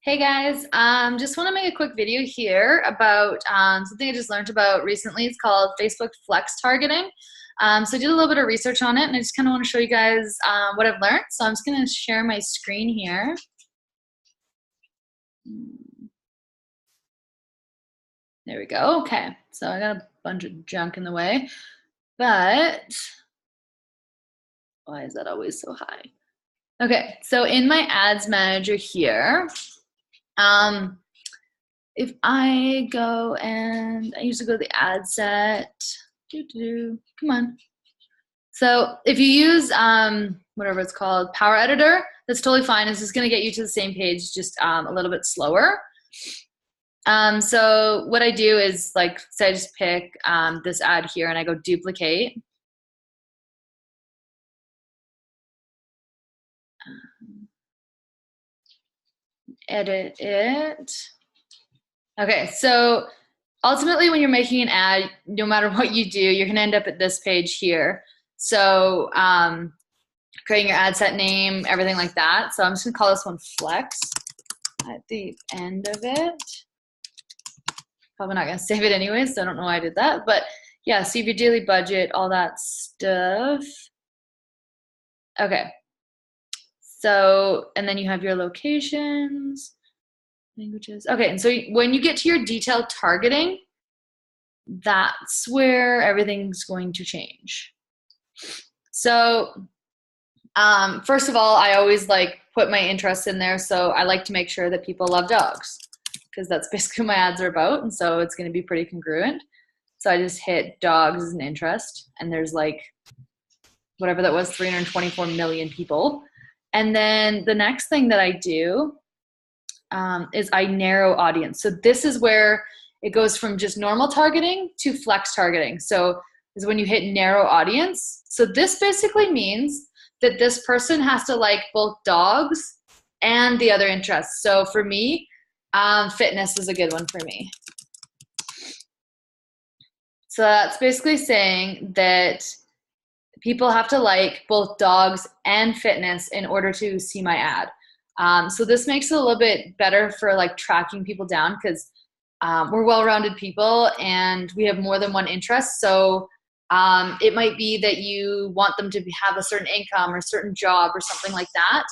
Hey guys, just want to make a quick video here about something I just learned about recently. It's called Facebook Flex Targeting. So I did a little bit of research on it, and I just kind of want to show you guys what I've learned. So I'm just going to share my screen here. There we go. Okay, so I got a bunch of junk in the way, but why is that always so high? Okay, so in my ads manager here, if I go and I usually go to the ad set, come on. So if you use whatever it's called, Power Editor, that's totally fine. It's just going to get you to the same page, just a little bit slower. So what I do is, like, say I just pick this ad here and I go duplicate. Edit it. Okay, so ultimately when you're making an ad, no matter what you do, you're gonna end up at this page here. So creating your ad set name, everything like that. So I'm just gonna call this one Flex at the end of it. Probably not gonna save it anyways, so I don't know why I did that. But yeah, see your daily budget, all that stuff. Okay. So, and then you have your locations, languages. Okay, and so when you get to your detailed targeting, that's where everything's going to change. So first of all, I always like put my interests in there. So I like to make sure that people love dogs, because that's basically what my ads are about. And so it's going to be pretty congruent. So I just hit dogs as an interest, and there's like whatever that was, 324 million people. And then the next thing that I do is I narrow audience. So this is where it goes from just normal targeting to flex targeting. So is when you hit narrow audience. So this basically means that this person has to like both dogs and the other interests. So for me, fitness is a good one for me. So that's basically saying that people have to like both dogs and fitness in order to see my ad. So this makes it a little bit better for like tracking people down, because we're well-rounded people and we have more than one interest. So it might be that you want them to have a certain income or a certain job or something like that,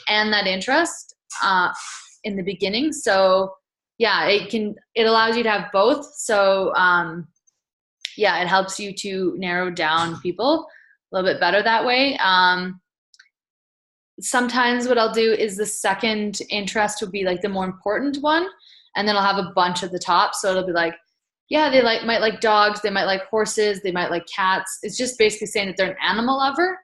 and that interest in the beginning. So yeah, it allows you to have both. So yeah, it helps you to narrow down people a little bit better that way. Sometimes what I'll do is the second interest will be like the more important one, and then I'll have a bunch at the top. So it'll be like, yeah, they might like dogs, they might like horses, they might like cats. It's just basically saying that they're an animal lover.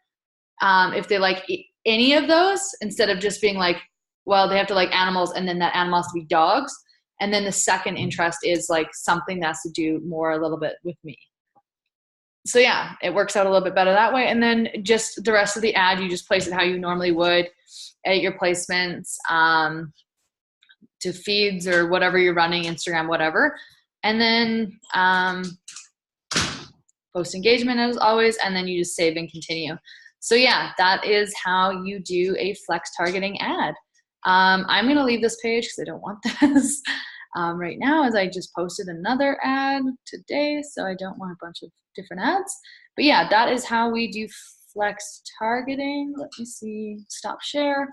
If they like any of those, instead of just being like, well, they have to like animals, and then that animal has to be dogs. And then the second interest is like something that has to do more a little bit with me. So yeah, it works out a little bit better that way. And then just the rest of the ad, you just place it how you normally would, edit your placements to feeds or whatever you're running, Instagram, whatever. And then post engagement as always, and then you just save and continue. So yeah, that is how you do a flex targeting ad. I'm gonna leave this page because I don't want this right now, as I just posted another ad today, so I don't want a bunch of different ads. But yeah, that is how we do flex targeting. Let me see, stop share.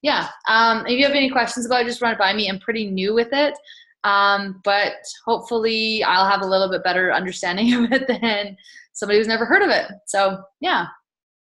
Yeah, if you have any questions about it, just run it by me. I'm pretty new with it, but hopefully I'll have a little bit better understanding of it than somebody who's never heard of it. So yeah.